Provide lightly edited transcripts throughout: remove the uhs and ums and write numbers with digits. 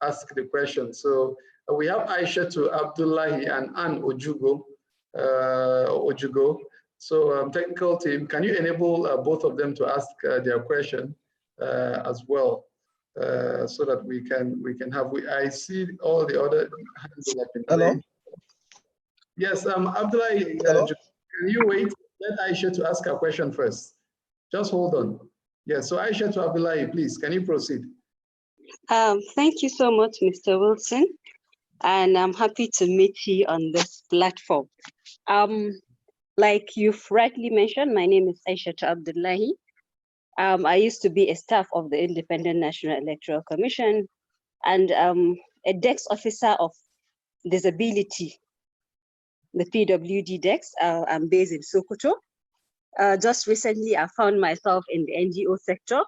ask the question. So we have Aisha to Abdullahi and Ann Ojugo. So technical team, can you enable both of them to ask their question as well, so that we can have. I see all the other hands have been Hello. raised. Yes, Abdullahi, can you wait? Let Aisha to ask her question first. Just hold on. Yes, so Aisha to Abdullahi, please, can you proceed? Thank you so much, Mr. Wilson, and I'm happy to meet you on this platform. Like you've rightly mentioned, my name is Aisha Abdullahi. I used to be a staff of the Independent National Electoral Commission and a DEX officer of disability, the PWD DEX. I'm based in Sokoto. Just recently, I found myself in the NGO sector,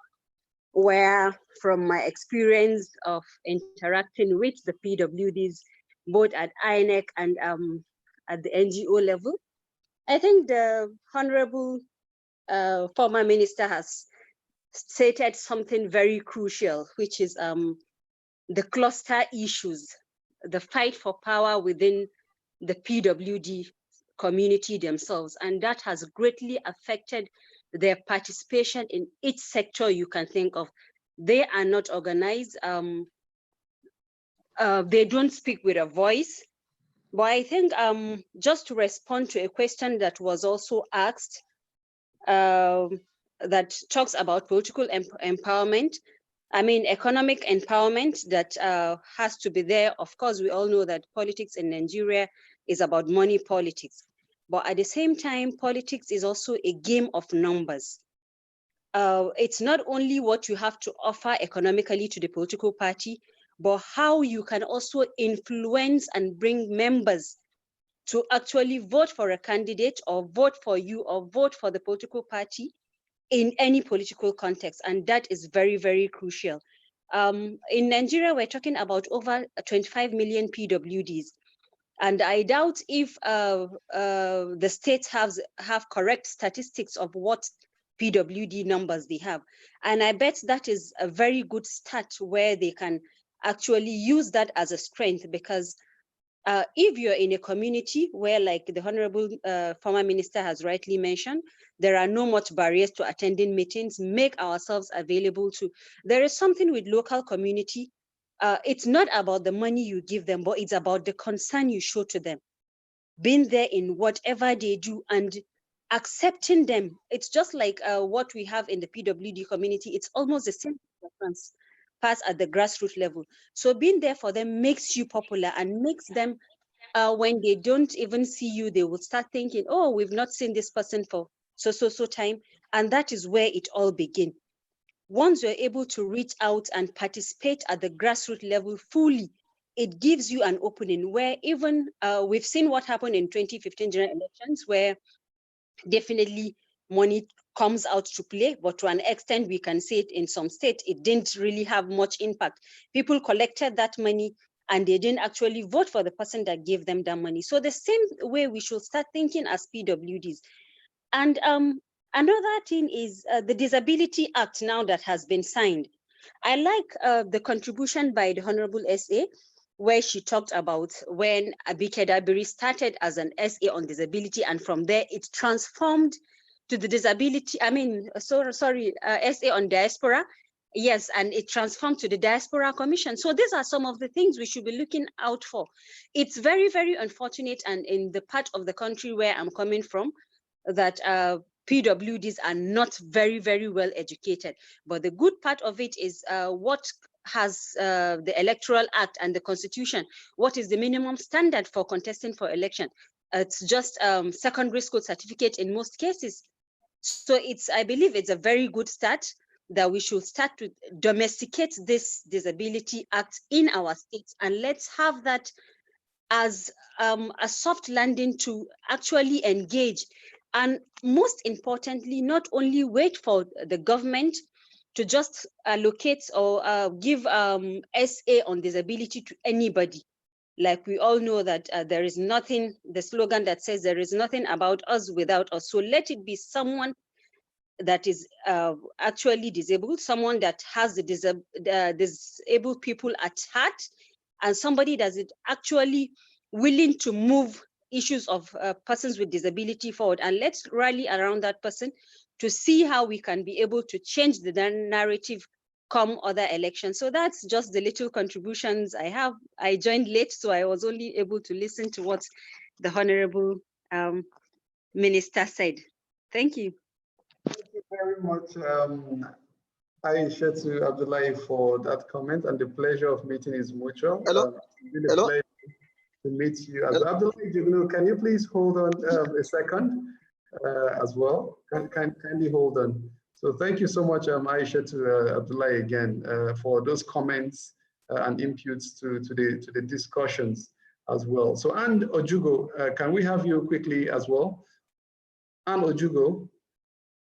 where from my experience of interacting with the PWDs, both at INEC and at the NGO level, I think the Honorable former minister has stated something very crucial, which is the cluster issues, the fight for power within the PWD community themselves. And that has greatly affected their participation in each sector you can think of. They are not organized. They don't speak with a voice. But I think just to respond to a question that was also asked, that talks about political empowerment, I mean, economic empowerment that has to be there. Of course, we all know that politics in Nigeria is about money politics. But at the same time, politics is also a game of numbers. It's not only what you have to offer economically to the political party, but how you can also influence and bring members to actually vote for a candidate or vote for you or vote for the political party in any political context. And that is very, very crucial. In Nigeria, we're talking about over 25 million PWDs. And I doubt if the states have correct statistics of what PWD numbers they have. And I bet that is a very good start where they can actually use that as a strength, because if you're in a community where, like the Honorable former minister has rightly mentioned, there are no much barriers to attending meetings, make ourselves available to. There is something with local community. It's not about the money you give them, but it's about the concern you show to them. Being there in whatever they do and accepting them. It's just like what we have in the PWD community. It's almost the same difference pass at the grassroots level. So being there for them makes you popular and makes them, when they don't even see you, they will start thinking, oh, we've not seen this person for so time. And that is where it all begins. Once you're able to reach out and participate at the grassroots level fully, it gives you an opening where even we've seen what happened in 2015 general elections, where definitely money comes out to play, but to an extent we can say it in some states, it didn't really have much impact. People collected that money and they didn't actually vote for the person that gave them that money. So the same way we should start thinking as PWDs. And another thing is the Disability Act now that has been signed. I like the contribution by the Honorable SA, where she talked about when Abike Dabiri started as an SA on disability, and from there it transformed to the disability, SA on diaspora. Yes, and it transformed to the Diaspora Commission. So these are some of the things we should be looking out for. It's very, very unfortunate, and in the part of the country where I'm coming from, that PWDs are not very, very well educated. But the good part of it is what has the Electoral Act and the Constitution, what is the minimum standard for contesting for election? It's just secondary school certificate in most cases. So I believe it's a very good start that we should start to domesticate this Disability Act in our states, and let's have that as a soft landing to actually engage. And most importantly, not only wait for the government to just allocate or give SA on disability to anybody. Like we all know that there is nothing, the slogan that says there is nothing about us without us. So let it be someone that is actually disabled, someone that has the disabled people at heart, and somebody that is actually willing to move issues of persons with disability forward. And let's rally around that person to see how we can be able to change the narrative come other elections. So that's just the little contributions I have. I joined late, so I was only able to listen to what the Honorable Minister said. Thank you. Thank you very much, Aisha to Abdullahi, for that comment, and the pleasure of meeting is mutual. Hello? It's really a Hello? pleasure to meet you as well. Abdullahi Jignu, can you please hold on a second as well? Kindly hold on. So thank you so much, Aisha to Abdullahi again for those comments and inputs to the discussions as well. So Anne Ojugo, can we have you quickly as well? Anne Ojugo,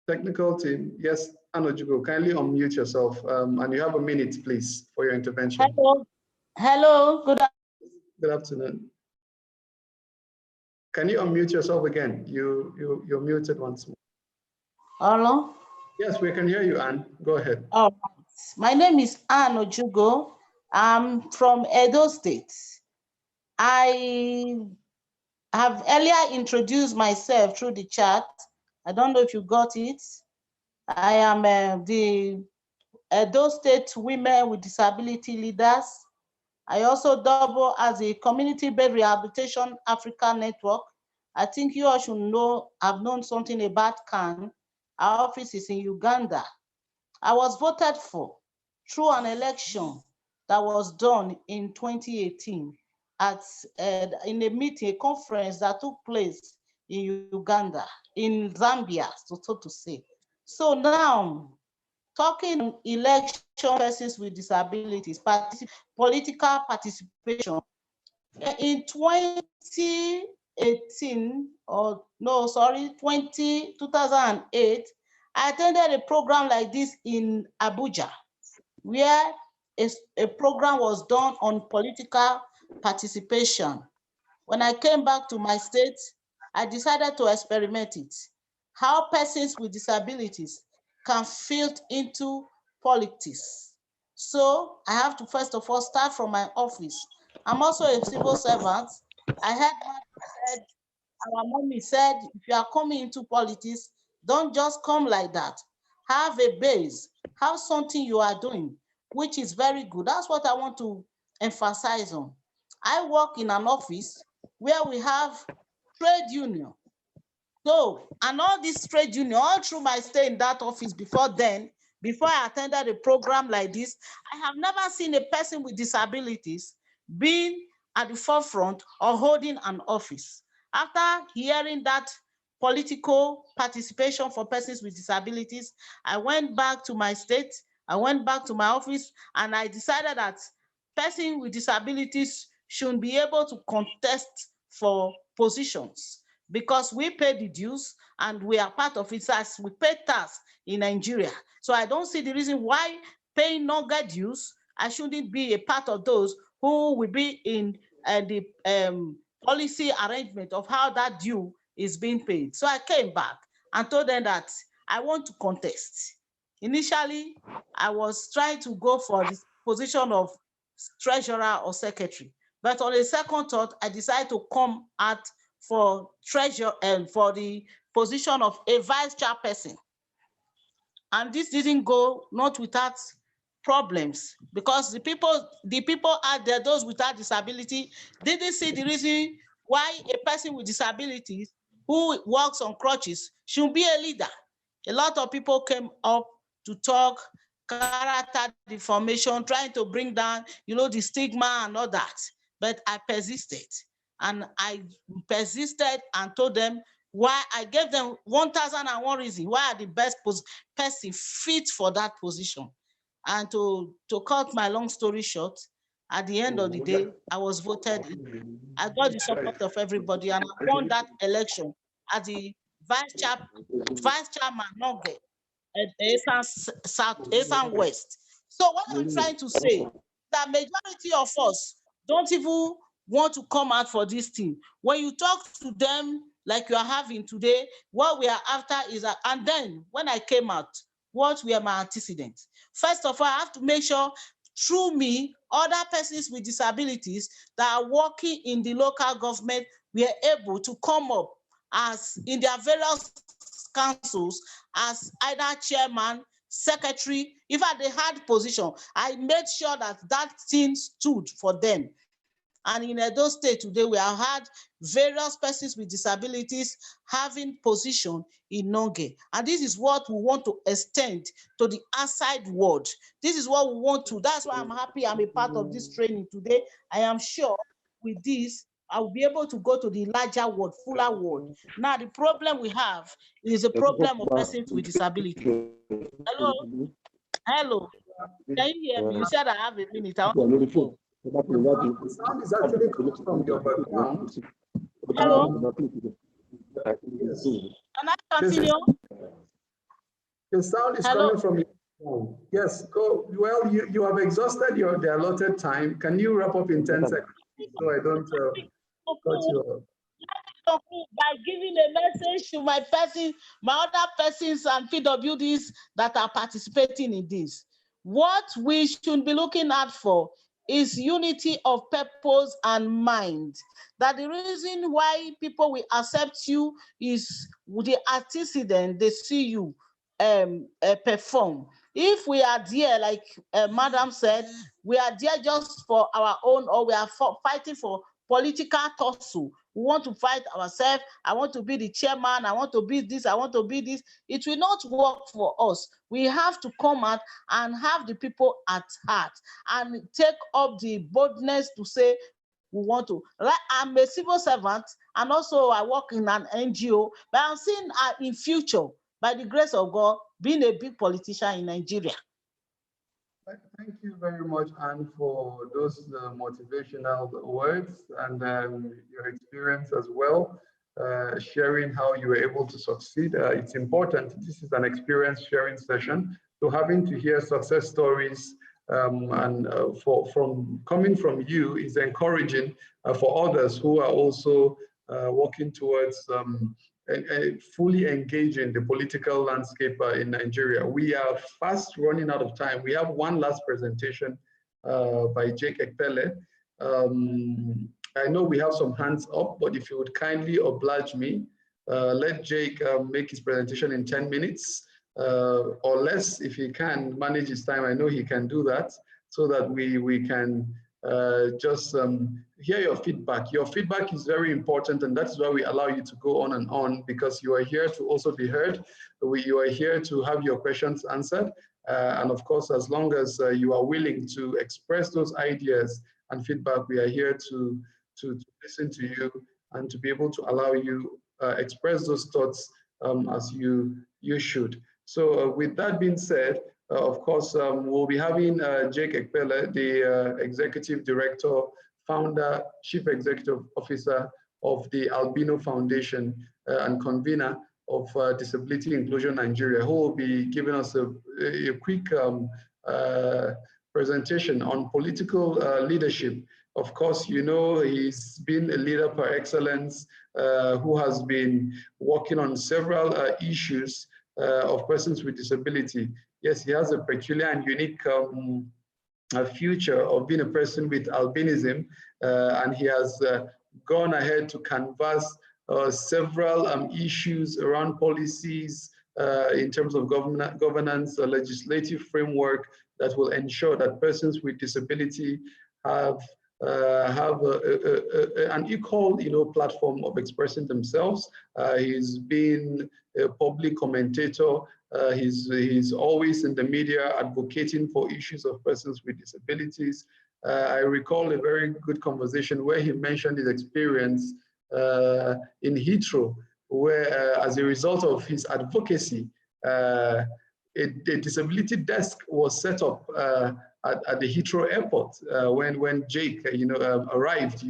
technical team. Yes, Anne Ojugo, kindly unmute yourself and you have a minute, please, for your intervention. Hello. Hello. Good afternoon. Can you unmute yourself again? You're muted once more. Hello. Yes, we can hear you, Anne. Go ahead. Oh, my name is Anne Ojugo. I'm from Edo State. I have earlier introduced myself through the chat. I don't know if you got it. I am the Edo State Women with Disability Leaders. I also double as a community-based rehabilitation Africa network. I think you all should know, have known something about CAN. Our office is in Uganda. I was voted for through an election that was done in 2018 in a meeting, a conference that took place in Uganda, in Zambia, so to say. So now, talking election persons with disabilities, political participation. In 2018, 2008, I attended a program like this in Abuja, where a program was done on political participation. When I came back to my state, I decided to experiment it. How persons with disabilities can fit into politics. So I have to first of all start from my office. I'm also a civil servant. I heard our mommy said, if you are coming into politics, don't just come like that. Have a base, have something you are doing, which is very good. That's what I want to emphasize on. I work in an office where we have trade union. So, and all this trade union, all through my stay in that office before then, before I attended a program like this, I have never seen a person with disabilities being at the forefront or holding an office. After hearing that political participation for persons with disabilities, I went back to my state, I went back to my office, and I decided that persons with disabilities should be able to contest for positions, because we pay the dues and we are part of it as we pay tax in Nigeria. So I don't see the reason why paying NOGA dues, I shouldn't be a part of those who will be in the policy arrangement of how that due is being paid. So I came back and told them that I want to contest. Initially, I was trying to go for the position of treasurer or secretary. But on a second thought, I decided to come out for treasurer and for the position of a vice chairperson. And this didn't go not without problems, because the people out there, those without disability, didn't see the reason why a person with disabilities who walks on crutches should be a leader. A lot of people came up to talk character deformation, trying to bring down, the stigma and all that. But I persisted, and told them why. I gave them 1,001 reasons why are the best person fit for that position. And to cut my long story short, at the end of the day, I was voted in. I got the support of everybody, and I won that election as the vice chairman, not the Esan West. So what I'm trying to say, that majority of us don't even want to come out for this thing. When you talk to them, like you are having today. What we are after is, and then when I came out, what were my antecedents? First of all, I have to make sure through me, other persons with disabilities that are working in the local government were able to come up as in their various councils as either chairman, secretary. In fact, they had position. I made sure that that thing stood for them. And in Edo State today, we have had various persons with disabilities having position in Nonge. And this is what we want to extend to the outside world. This is what we want to. That's why I'm happy I'm a part of this training today. I am sure with this, I will be able to go to the larger world, fuller world. Now, the problem we have is a problem of persons with disability. Hello? Hello? Can you hear me? You said I have a minute. The sound is actually coming from your background. Hello? Yes. Can I continue? The sound is Hello? coming from your phone. Yes, go. Well, you have exhausted the allotted time. Can you wrap up in 10 seconds so I don't cut you off? By giving a message to my other persons and PWDs that are participating in this. What we should be looking out for is unity of purpose and mind. That the reason why people will accept you is with the antecedent they see you perform. If we are there, like Madam said, we are there just for our own, or we are fighting for political tussle. We want to fight ourselves. I want to be the chairman. I want to be this. I want to be this. It will not work for us. We have to come out and have the people at heart and take up the boldness to say we want to. I'm a civil servant and also I work in an NGO, but I'm seeing in future, by the grace of God, being a big politician in Nigeria. Thank you very much, Anne, for those motivational words and your experience as well, sharing how you were able to succeed. It's important. This is an experience sharing session. So having to hear success stories from coming from you is encouraging for others who are also working towards fully engaging the political landscape in Nigeria. We are fast running out of time. We have one last presentation by Jake Ekpele. I know we have some hands up, but if you would kindly oblige me, let Jake make his presentation in 10 minutes or less if he can manage his time. I know he can do that so that we can just hear your feedback. Your feedback is very important, and that's why we allow you to go on and on, because you are here to also be heard. You are here to have your questions answered. And of course, as long as you are willing to express those ideas and feedback, we are here to listen to you and to be able to allow you express those thoughts as you should. So with that being said, of course, we'll be having Jake Ekpele, the Executive Director, Founder, Chief Executive Officer of the Albino Foundation and convener of Disability Inclusion Nigeria, who will be giving us a quick presentation on political leadership. Of course, you know, he's been a leader par excellence who has been working on several issues of persons with disability. Yes, he has a peculiar and unique future of being a person with albinism, and he has gone ahead to canvass several issues around policies in terms of governance, legislative framework that will ensure that persons with disability have an equal, platform of expressing themselves. He's been a public commentator. He's always in the media advocating for issues of persons with disabilities. I recall a very good conversation where he mentioned his experience in Heathrow, where as a result of his advocacy, a disability desk was set up at the Heathrow airport when Jake, arrived.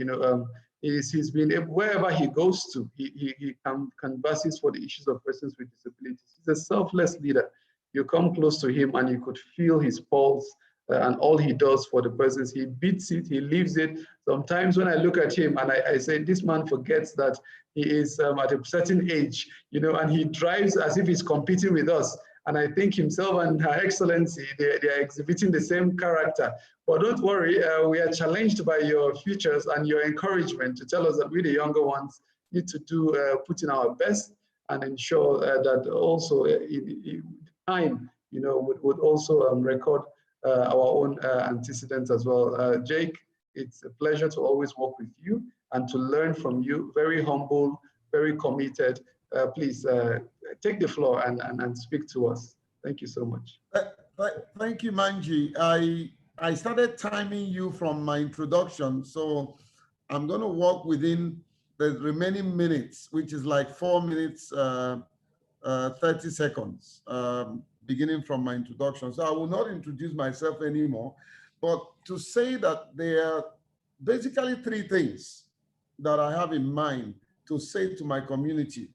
He's been able, wherever he goes to, he canvasses for the issues of persons with disabilities. He's a selfless leader. You come close to him and you could feel his pulse and all he does for the persons, he beats it, he lives it. Sometimes when I look at him and I say, this man forgets that he is at a certain age, you know, and he drives as if he's competing with us. And I think himself and Her Excellency, they are exhibiting the same character. But don't worry, we are challenged by your futures and your encouragement to tell us that we, the younger ones, need to do put in our best and ensure that also in time, you know, would also record our own antecedents as well. Jake, it's a pleasure to always work with you and to learn from you. Very humble, very committed. Please take the floor and speak to us. Thank you so much. Thank you, Manji. I started timing you from my introduction, so I'm going to work within the remaining minutes, which is like 4 minutes, 30 seconds, beginning from my introduction. So I will not introduce myself anymore, but to say that there are basically 3 things that I have in mind to say to my community.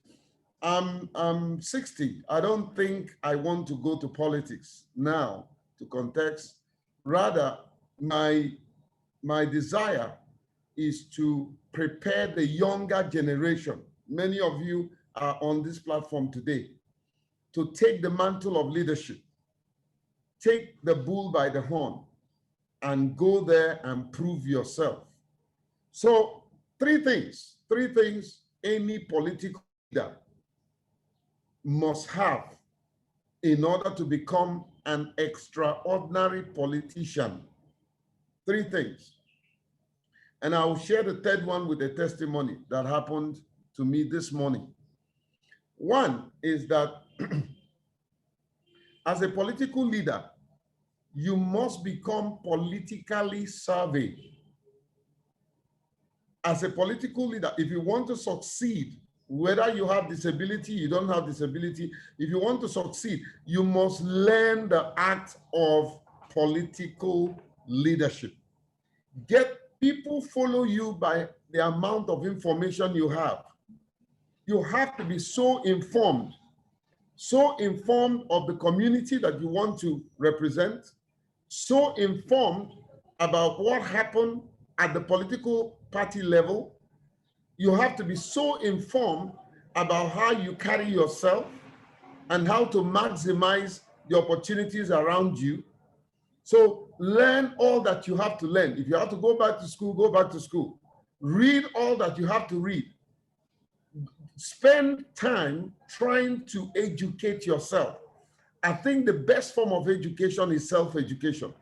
I'm 60. I don't think I want to go to politics now, to context. Rather, my desire is to prepare the younger generation. Many of you are on this platform today, to take the mantle of leadership, take the bull by the horn, and go there and prove yourself. So 3 things any political leader must have in order to become an extraordinary politician. 3 things. And I will share the 3rd one with a testimony that happened to me this morning. One is that as a political leader, you must become politically savvy. As a political leader, if you want to succeed, whether you have disability, you don't have disability, if you want to succeed, you must learn the art of political leadership. Get people follow you by the amount of information you have. You have to be so informed of the community that you want to represent, so informed about what happened at the political party level. You have to be so informed about how you carry yourself and how to maximize the opportunities around you. So learn all that you have to learn. If you have to go back to school, go back to school. Read all that you have to read. Spend time trying to educate yourself. I think the best form of education is self-education.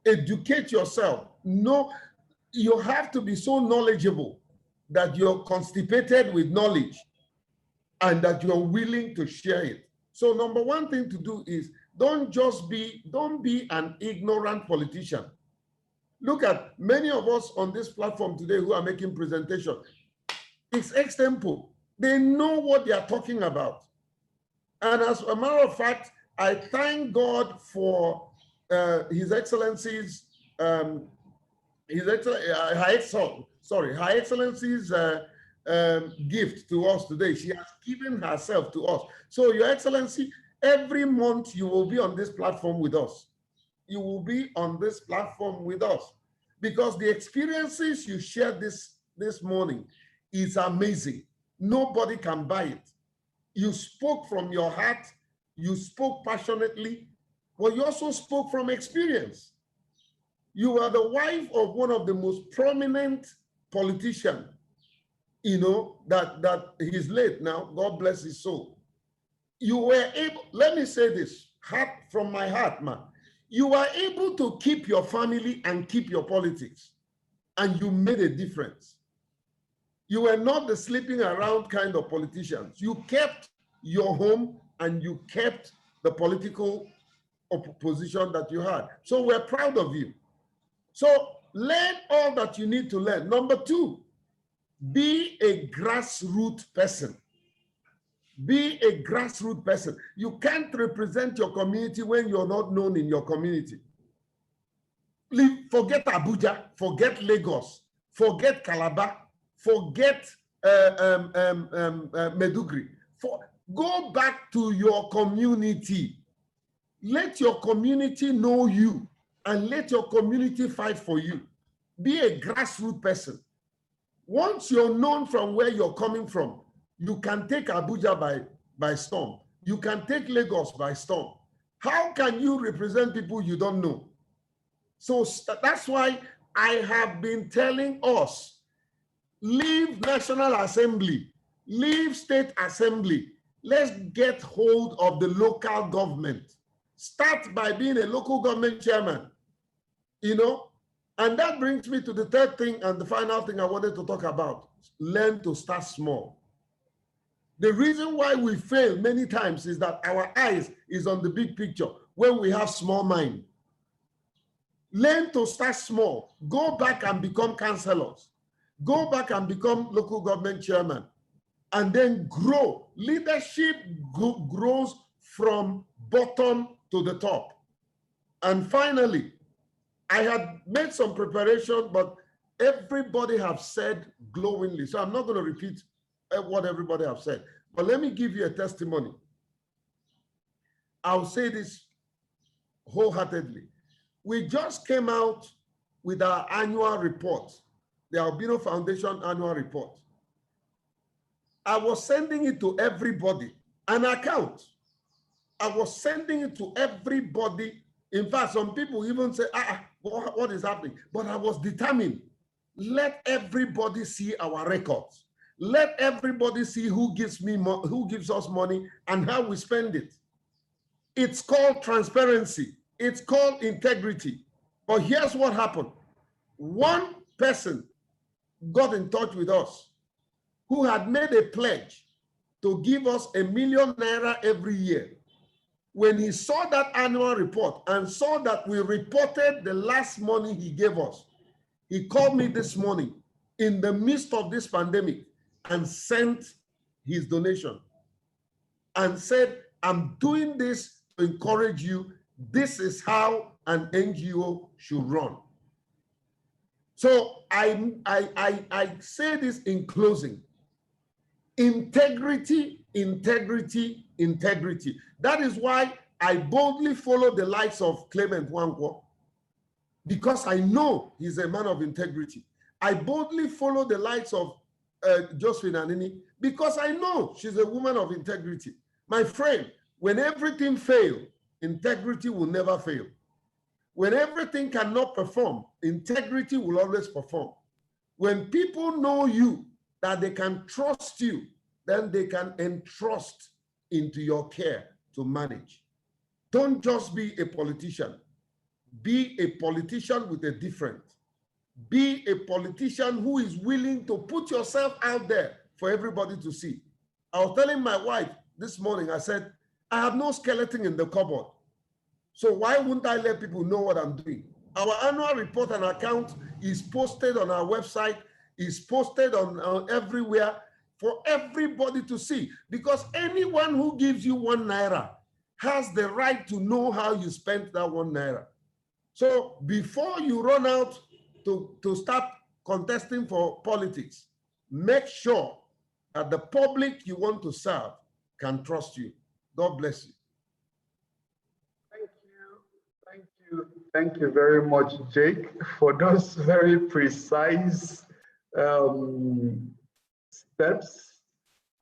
Educate yourself. You have to be so knowledgeable that you're constipated with knowledge and that you're willing to share it. So number 1 thing to do is don't be an ignorant politician. Look at many of us on this platform today who are making presentations. It's extempo. They know what they are talking about. And as a matter of fact, I thank God for His Excellency's Her Excellency's gift to us today. She has given herself to us. So, Your Excellency, every month you will be on this platform with us. You will be on this platform with us because the experiences you shared this morning is amazing. Nobody can buy it. You spoke from your heart. You spoke passionately, but you also spoke from experience. You are the wife of one of the most prominent politicians, you know, that he's late now. God bless his soul. You were able, let me say this, from my heart, man. You were able to keep your family and keep your politics, and you made a difference. You were not the sleeping around kind of politicians. You kept your home and you kept the political position that you had. So we're proud of you. So learn all that you need to learn. Number 2, be a grassroots person. Be a grassroots person. You can't represent your community when you're not known in your community. Forget Abuja, forget Lagos, forget Calabar, forget Medugri. Go back to your community. Let your community know you. and let your community fight for you. Be a grassroots person. Once you're known from where you're coming from, you can take Abuja by storm. You can take Lagos by storm. How can you represent people you don't know? So that's why I have been telling us, leave National Assembly, leave State Assembly. Let's get hold of the local government. Start by being a local government chairman, you know? And that brings me to the third thing and the final thing I wanted to talk about. Learn to start small. The reason why we fail many times is that our eyes is on the big picture when we have small mind. Learn to start small. Go back and become councillors. Go back and become local government chairman. And then grow. Leadership grows from bottom to the top. And finally, I had made some preparation, but everybody have said glowingly. So I'm not going to repeat what everybody have said, but let me give you a testimony. I'll say this wholeheartedly. We just came out with our annual report, the Albino Foundation annual report. I was sending it to everybody, an account. I was sending it to everybody. In fact, some people even say, what is happening? But I was determined. Let everybody see our records. Let everybody see who gives us money and how we spend it. It's called transparency. It's called integrity. But here's what happened. One person got in touch with us who had made a pledge to give us ₦1 million every year. When he saw that annual report and saw that we reported the last money he gave us, he called me this morning in the midst of this pandemic and sent his donation and said, I'm doing this to encourage you. This is how an NGO should run. So I say this in closing. Integrity, integrity, integrity. That is why I boldly follow the likes of Clement Wankwo, because I know he's a man of integrity. I boldly follow the likes of Josephine Anini, because I know she's a woman of integrity. My friend, when everything fails, integrity will never fail. When everything cannot perform, integrity will always perform. When people know you, that they can trust you, then they can entrust into your care to manage. Don't just be a politician. Be a politician with a difference. Be a politician who is willing to put yourself out there for everybody to see. I was telling my wife this morning, I said, I have no skeleton in the cupboard. So why wouldn't I let people know what I'm doing? Our annual report and account is posted on our website, is posted on everywhere for everybody to see, because anyone who gives you ₦1 has the right to know how you spent that ₦1. So before you run out to start contesting for politics, make sure that the public you want to serve can trust you. God bless you. Thank you very much, Jake, for those very precise steps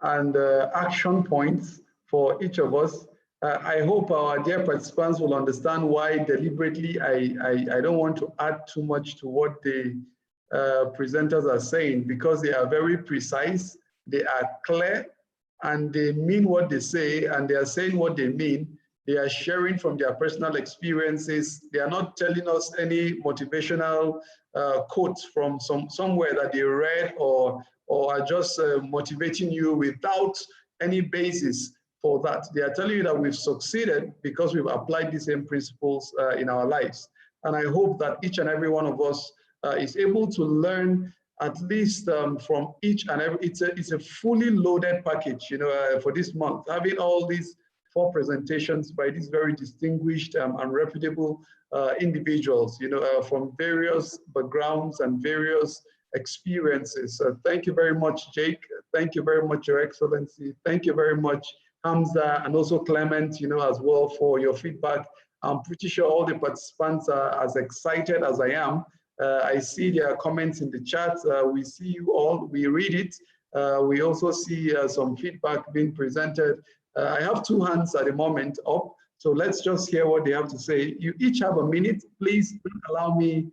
and action points for each of us. I hope our dear participants will understand why deliberately I don't want to add too much to what the presenters are saying, because they are very precise, they are clear, and they mean what they say, and they are saying what they mean. They are sharing from their personal experiences. They are not telling us any motivational quotes from somewhere that they read or are just motivating you without any basis for that. They are telling you that we've succeeded because we've applied the same principles in our lives. And I hope that each and every one of us is able to learn at least from each and every. It's a fully loaded package, you know, for this month. Having all these 4 presentations by these very distinguished and reputable individuals, you know, from various backgrounds and various experiences. Thank you very much, Jake. Thank you very much, Your Excellency. Thank you very much, Hamza, and also Clement, you know, as well, for your feedback I'm pretty sure all the participants are as excited as I am. I see their comments in the chat. We see you all, we read it. We also see some feedback being presented. I have 2 hands at the moment up, so let's just hear what they have to say. You each have a minute. Please don't allow me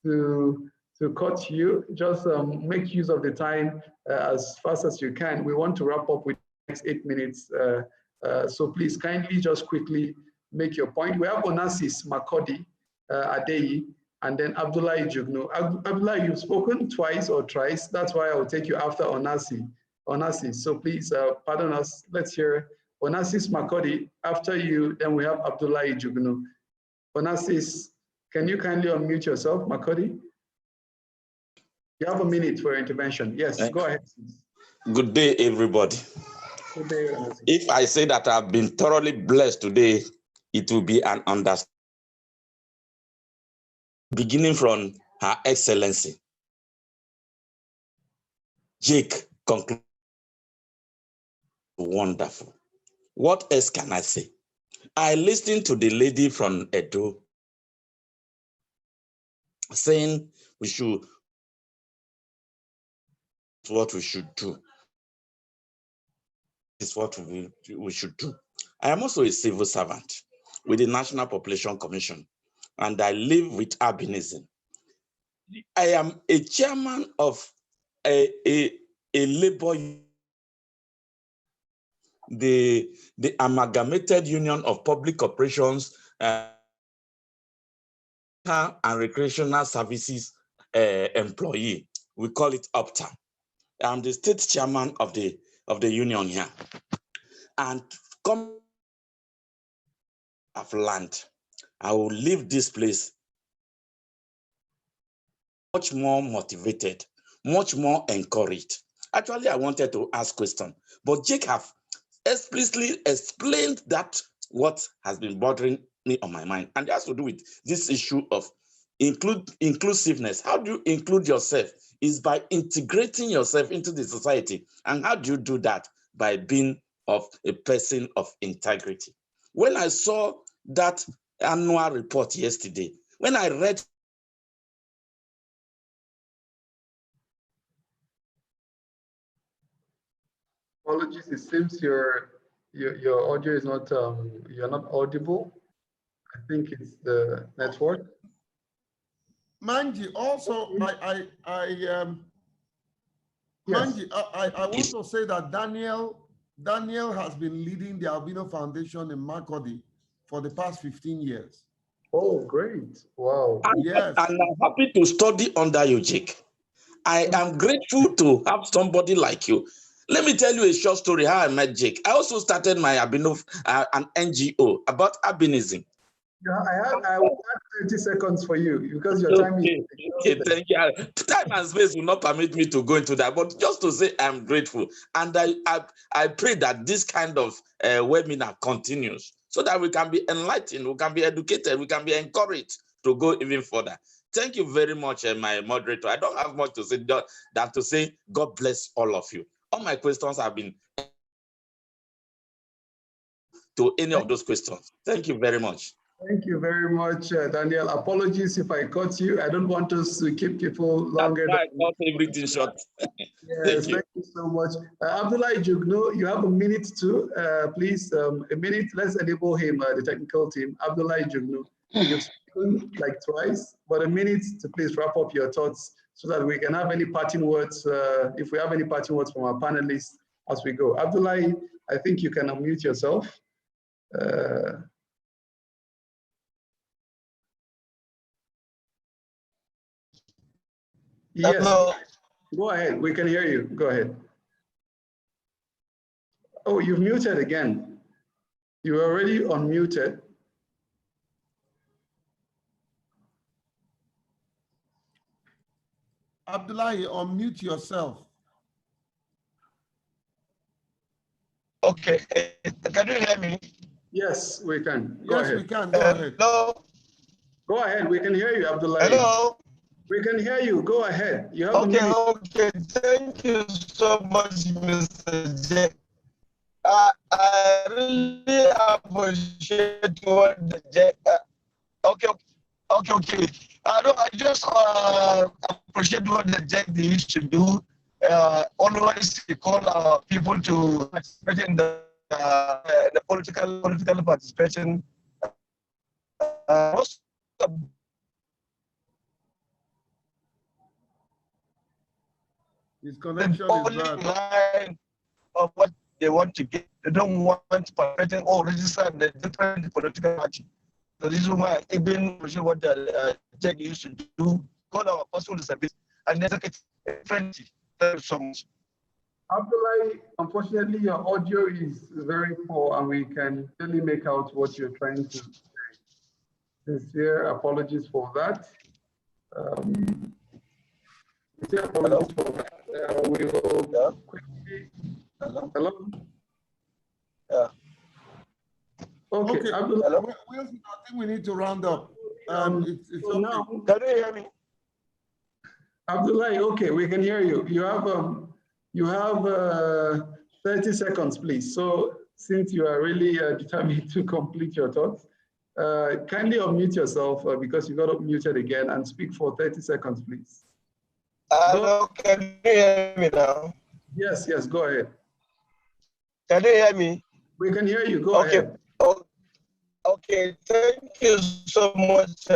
to cut you. Just make use of the time as fast as you can. We want to wrap up with the next 8 minutes. So please kindly just quickly make your point. We have Onassis Makodi Adeyi, and then Abdullah Jugno. Abdullah, you've spoken twice or thrice. That's why I'll take you after Onassis. So please pardon us. Let's hear Onassis Makodi. After you, then we have Abdullah Jugno. Onassis, can you kindly unmute yourself, Makodi? You have a minute for your intervention. Yes, go ahead. Good day, everybody. Good day, Onassis. If I say that I've been thoroughly blessed today, it will be an understanding. Beginning from Her Excellency, Jake concluded. Wonderful. What else can I say? I listened to the lady from Edo saying we should, what we should do. Is what we should do. I am also a civil servant with the National Population Commission, and I live with albinism. I am a chairman of a labor, the Amalgamated Union of Public Corporations and Recreational Services employee. We call it OPTA. I'm the state chairman of the union here. And come of land, I will leave this place much more motivated, much more encouraged. Actually, I wanted to ask question, but Jake have explicitly explained that what has been bothering me on my mind, and it has to do with this issue of inclusiveness. How do you include yourself? Is by integrating yourself into the society. And how do you do that? By being of a person of integrity. When I saw that annual report yesterday, when I read apologies, it seems your audio is not you're not audible. I think it's the network. Manji, also Yes. Manji, I want to say that Daniel has been leading the Albino Foundation in Makodi for the past 15 years. Oh, great. Wow. Yes. And I'm happy to study under you, Jake. I am grateful to have somebody like you. Let me tell you a short story how I met Jake. I also started my albino, an NGO about albinism. Yeah, I will add 30 seconds for you because your time is. Okay, thank you. Time and space will not permit me to go into that, but just to say I'm grateful. And I pray that this kind of webinar continues so that we can be enlightened, we can be educated, we can be encouraged to go even further. Thank you very much, my moderator. I don't have much to say than to say God bless all of you. All my questions have been to any of those questions. Thank you very much. Thank you very much, Daniel. Apologies if I caught you. I don't want us to keep people longer. That's why I got everything short. Yes, thank you so much. Abdullah Jugno, you have a minute too. Please, a minute. Let's enable him, the technical team. Abdullah Jugno, you've spoken like twice, but a minute to please wrap up your thoughts so that we can have any parting words, if we have any parting words from our panelists as we go. Abdullah, I think you can unmute yourself. Yes, Hello. Go ahead. We can hear you. Go ahead. Oh, you've muted again. You are already unmuted. Abdullahi, unmute yourself. Okay. Can you hear me? Yes, we can. Go Yes, ahead. we can. Go ahead. Hello. Go ahead. We can hear you, Abdullah. Hello. We can hear you. Go ahead. You have Okay. a minute. Okay. Thank you so much, Mr. J. I really appreciate what the okay. I just appreciate what the JD used to do. Always he call people to participate in the political participation. Most of His connection the is bad. line of what they want to get. They don't want to participate or register in the different political party. The reason why even what the JD used to do, call our personal service and then get friendly. Thank you so much. Abdullah, unfortunately, your audio is very poor and we can barely make out what you're trying to say. Sincere apologies for that. Sincere apologies for that. We will quickly. Hello? Yeah. Okay, Abdullah. Hello? I think we need to round up. It's so okay. now, Can you hear me? Abdullah, okay, we can hear you. You have 30 seconds, please. So since you are really determined to complete your thoughts, kindly unmute yourself because you got muted again and speak for 30 seconds, please. Hello, can you hear me now? Yes, go ahead. Can you hear me? We can hear you, go ahead. Okay, thank you so much,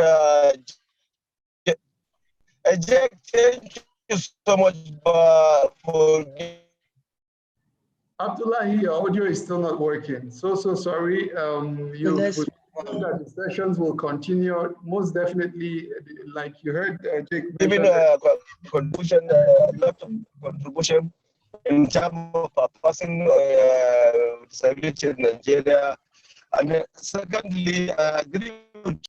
Jack, thank you so much for... Abdullah, your audio is still not working. So sorry. The sessions will continue. Most definitely, like you heard Jake giving a contribution, a lot of contribution in terms of passing disability in Nigeria. And secondly, agree with...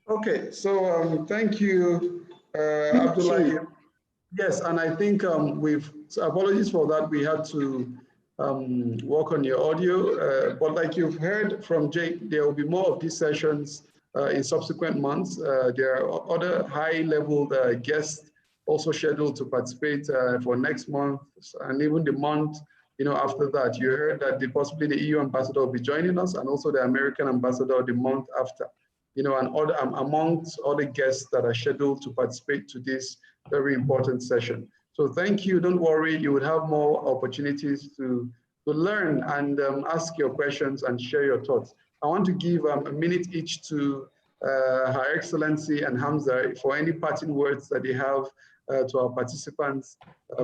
Okay, so thank you, Abdullah. Yes, and I think so apologies for that. We had to work on your audio, but like you've heard from Jake, there will be more of these sessions in subsequent months. There are other high-level guests also scheduled to participate for next month and even the month after that. You heard that possibly the EU ambassador will be joining us and also the American ambassador the month after. And amongst other guests that are scheduled to participate to this very important session. So thank you, don't worry, you would have more opportunities to learn and ask your questions and share your thoughts. I want to give a minute each to Her Excellency and Hamza for any parting words that they have to our participants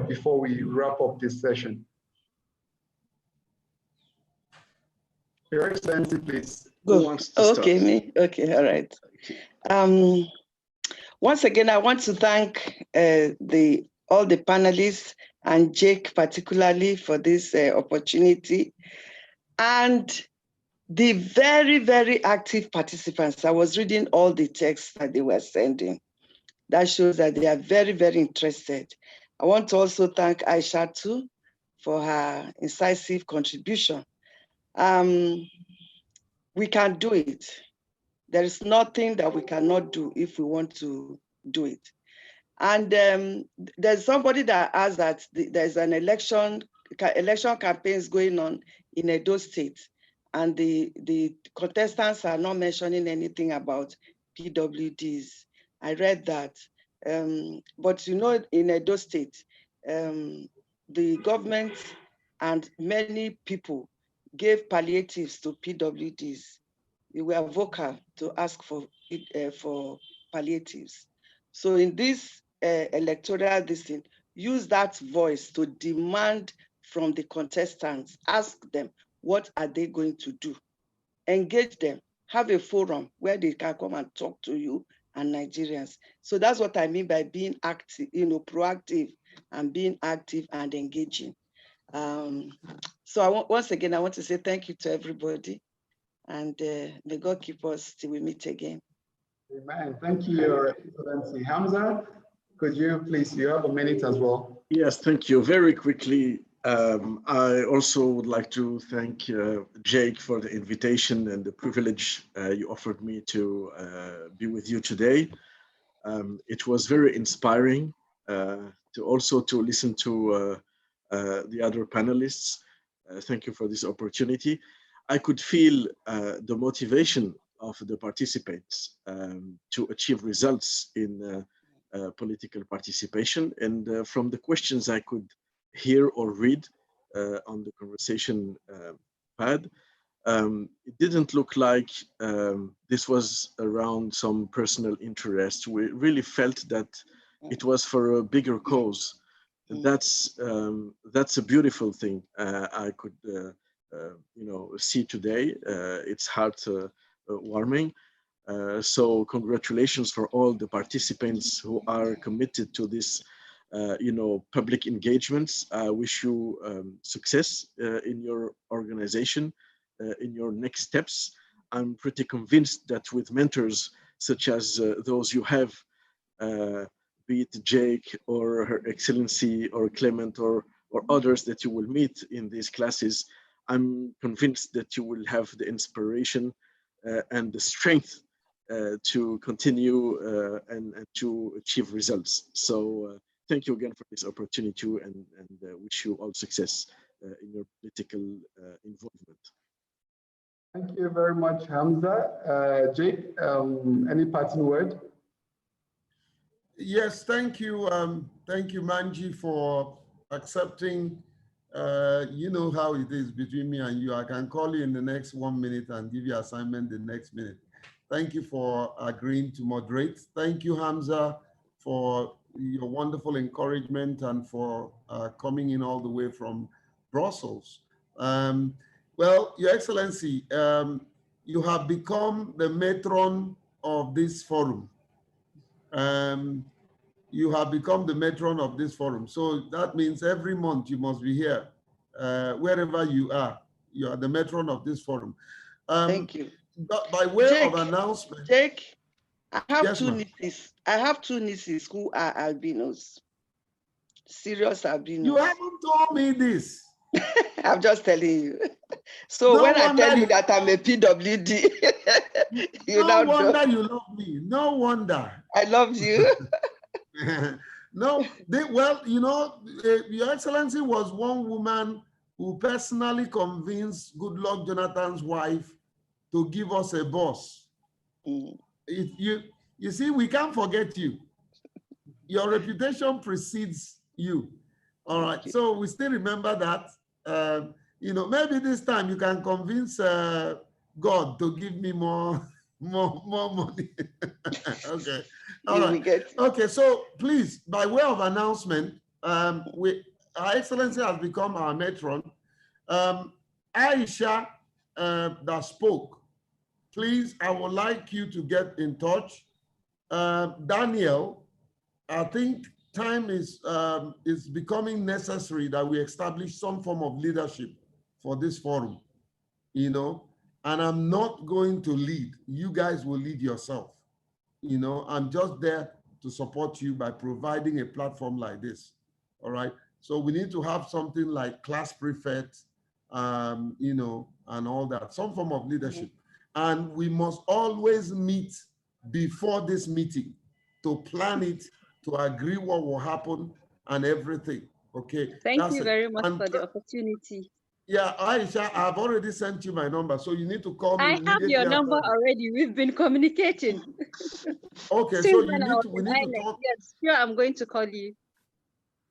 before we wrap up this session. Your Excellency, please. Who wants to start? Okay, me? Okay, all right. Once again, I want to thank all the panelists and Jake particularly for this opportunity and the very, very active participants. I was reading all the texts that they were sending. That shows that they are very, very interested. I want to also thank Aisha too for her incisive contribution. We can do it. There is nothing that we cannot do if we want to do it. And there's somebody that asked that there's an election campaigns going on in Edo State, and the contestants are not mentioning anything about PWDs. I read that. But in Edo State, the government and many people gave palliatives to PWDs. We were vocal to ask for palliatives. So in this electoral thing, use that voice to demand from the contestants, ask them, what are they going to do? Engage them, have a forum where they can come and talk to you and Nigerians. So that's what I mean by being active, proactive and being active and engaging. So once again, I want to say thank you to everybody. And may God keep us till we meet again. Amen. Thank you, Your Excellency. Hamza, could you please, you have a minute as well. Yes, thank you. Very quickly, I also would like to thank Jake for the invitation and the privilege you offered me to be with you today. It was very inspiring to listen to the other panelists. thank you for this opportunity. I could feel the motivation of the participants to achieve results in political participation. And from the questions I could hear or read on the conversation pad, it didn't look like this was around some personal interest. We really felt that it was for a bigger cause. And that's a beautiful thing. I could see today. It's heart warming. So congratulations for all the participants who are committed to this public engagements. I wish you success in your organization, in your next steps. I'm pretty convinced that with mentors such as those you have, be it Jake or Her Excellency or Clement or others that you will meet in these classes, I'm convinced that you will have the inspiration and the strength to continue and to achieve results. So thank you again for this opportunity and wish you all success in your political involvement. Thank you very much, Hamza. Jake, any parting word? Yes, thank you. Thank you, Manji, for accepting. You know how it is between me and you. I can call you in the next 1 minute and give you assignment the next minute. Thank you for agreeing to moderate. Thank you, Hamza, for your wonderful encouragement and for coming in all the way from Brussels. Well, Your Excellency, you have become the matron of this forum. You have become the matron of this forum. So that means every month you must be here. Wherever you are the matron of this forum. Thank you. But by way of announcement. Jake, I have yes, two nieces. I have two nieces who are albinos. Serious albinos. You haven't told me this. I'm just telling you. So no when I tell you that I'm a PWD, you no wonder know. You love me. No wonder. I love you. No, well, Your Excellency was one woman who personally convinced Goodluck Jonathan's wife to give us a bus. You see, we can't forget you. Your reputation precedes you. All right, so we still remember that. Maybe this time you can convince God to give me more money. Okay. All right. Okay, so please, by way of announcement, Her Excellency has become our matron. Aisha that spoke, please, I would like you to get in touch. Daniel, I think time is becoming necessary that we establish some form of leadership for this forum, and I'm not going to lead. You guys will lead yourself. I'm just there to support you by providing a platform like this. All right. So we need to have something like class prefect, and all that, some form of leadership. And we must always meet before this meeting to plan it, to agree what will happen and everything. Okay. Thank you very much for the opportunity. Yeah, Aisha, I've already sent you my number, so you need to call me. I have your number already. We've been communicating. Okay, so we need to talk. Yes, sure, I'm going to call you.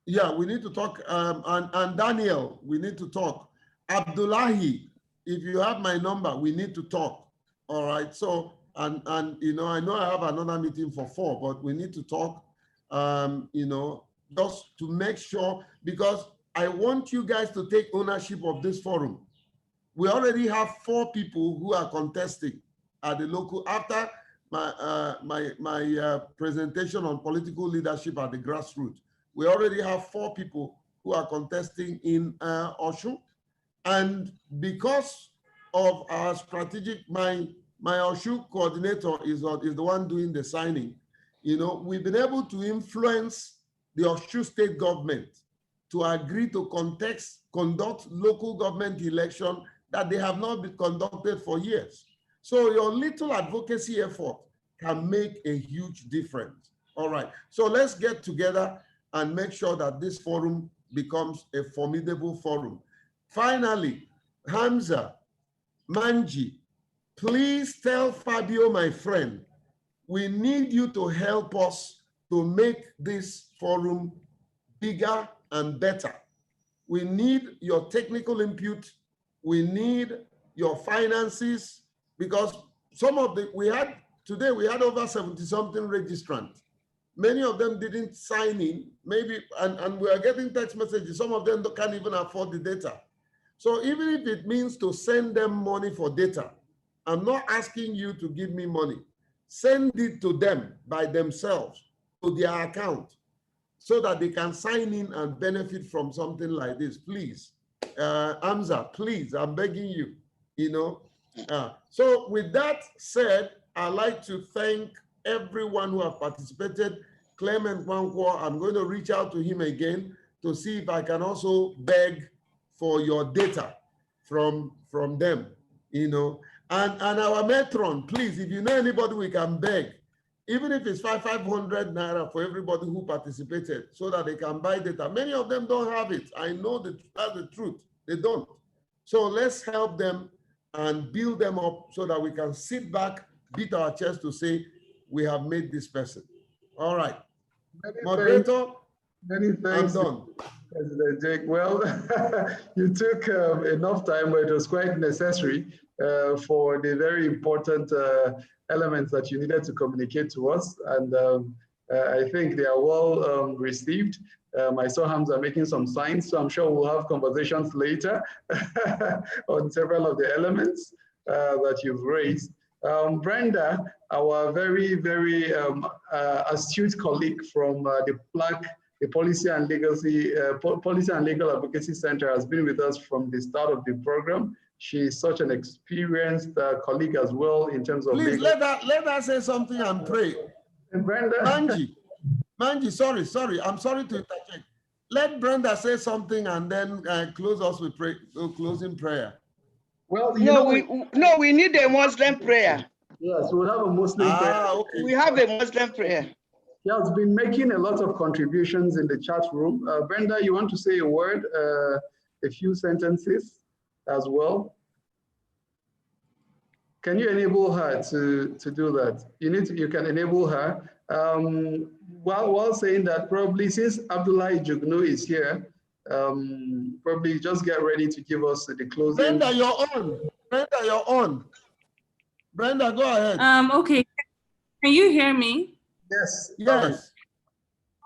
Yeah, we need to talk. And Daniel, we need to talk. Abdullahi, if you have my number, we need to talk. All right. So, and I know I have another meeting for 4, but we need to talk. Just to make sure, because I want you guys to take ownership of this forum. We already have 4 people who are contesting at the local, after my presentation on political leadership at the grassroots. We already have 4 people who are contesting in Oshu. And because of our strategic, my Oshu coordinator is the one doing the signing. We've been able to influence the Oshu state government to agree to conduct local government election that they have not been conducted for years. So your little advocacy effort can make a huge difference. All right, so let's get together and make sure that this forum becomes a formidable forum. Finally, Hamza, Manji, please tell Fabio, my friend, we need you to help us to make this forum bigger and better. We need your technical input. We need your finances, because some of the, today we had over 70-something registrants. Many of them didn't sign in, maybe, and we are getting text messages. Some of them can't even afford the data. So even if it means to send them money for data, I'm not asking you to give me money. Send it to them by themselves to their account so that they can sign in and benefit from something like this, please. Hamza, please, I'm begging you, you know. So with that said, I'd like to thank everyone who have participated. Clement Wankwo, I'm going to reach out to him again to see if I can also beg for your data from them, you know. And our matron, please, if you know anybody we can beg, even if it's 500 naira for everybody who participated, so that they can buy data. Many of them don't have it. I know that's the truth. They don't. So let's help them and build them up so that we can sit back, beat our chest to say, we have made this person. All right. Moderator, many thanks. I'm done. President Jake. Well, you took enough time, but it was quite necessary for the very important elements that you needed to communicate to us. And I think they are well received. I saw Hamza making some signs, so I'm sure we'll have conversations later on several of the elements that you've raised. Brenda, our very, very astute colleague from the PLAC, the Policy and Legal Advocacy Center, has been with us from the start of the program. She's such an experienced colleague as well in terms of— Please let her say something and pray. And Brenda. Manji, sorry, I'm sorry to interject. Let Brenda say something and then close us with closing prayer. Well, we need a Muslim prayer. Yes, we'll have a Muslim prayer. Okay. We have a Muslim prayer. She has been making a lot of contributions in the chat room. Brenda, you want to say a word, a few sentences as well? Can you enable her to do that? You can enable her. While saying that, probably since Abdullah Jugnu is here, probably just get ready to give us the closing. Brenda, you're on. Brenda, you're on. Brenda, go ahead. Okay. Can you hear me? Yes. Yes.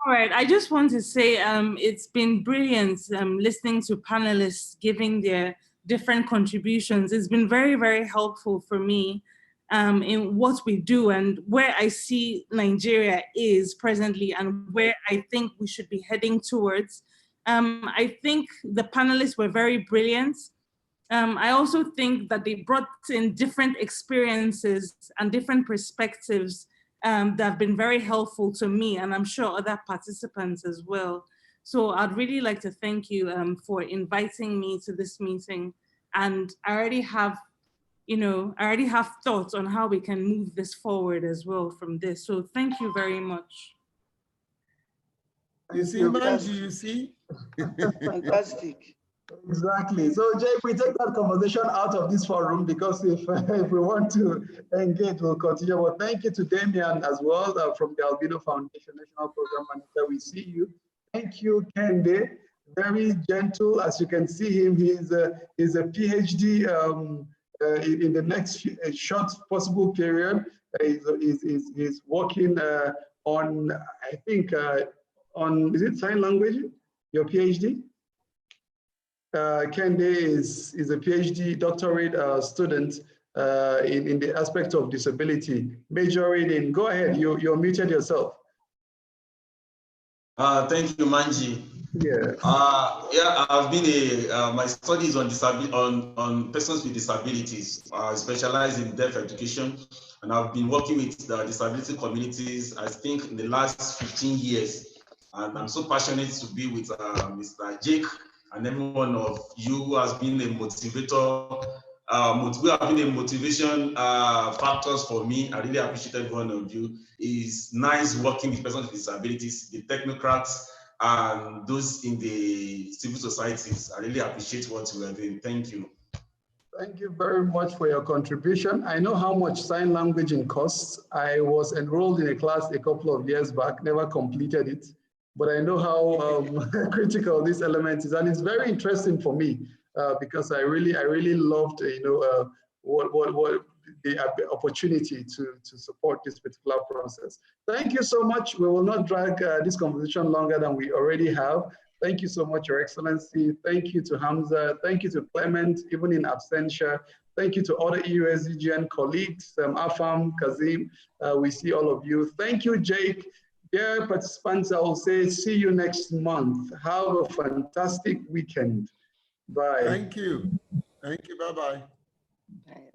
All right. I just want to say it's been brilliant listening to panelists giving their different contributions. It's been very, very helpful for me in what we do and where I see Nigeria is presently and where I think we should be heading towards. I think the panelists were very brilliant. I also think that they brought in different experiences and different perspectives that have been very helpful to me, and I'm sure other participants as well. So I'd really like to thank you for inviting me to this meeting. And I already have, thoughts on how we can move this forward as well from this. So thank you very much. You see, Manji, you see? Fantastic. Exactly. So, Jake, we take that conversation out of this forum because if we want to engage, we'll continue. But thank you to Damian as well from the Albino Foundation National Program Manager. We see you. Thank you, Kende. Very gentle, as you can see him. He's a PhD in the next short possible period. He's working on, I think, on, is it sign language? Your PhD? Kende is a PhD doctorate student in the aspect of disability, majoring in, go ahead, you're muted yourself. Thank you, Manji. Yeah. I've been my studies on on persons with disabilities. I specialize in deaf education, and I've been working with the disability communities, I think, in the last 15 years. And I'm so passionate to be with Mr. Jake and every one of you who has been a motivator, who have been a motivation factors for me. I really appreciate every one of you. It's nice working with persons with disabilities, the technocrats, and those in the civil societies. I really appreciate what you are doing. Thank you. Thank you very much for your contribution. I know how much sign languaging costs. I was enrolled in a class a couple of years back, never completed it, but I know how critical this element is, and it's very interesting for me because I really loved, what the opportunity to support this particular process. Thank you so much. We will not drag this conversation longer than we already have. Thank you so much, Your Excellency. Thank you to Hamza. Thank you to Clement, even in absentia. Thank you to other EUSDGN colleagues, Afam, Kazim. We see all of you. Thank you, Jake. Dear participants, I will say see you next month. Have a fantastic weekend. Bye. Thank you. Thank you. Bye-bye. Bye.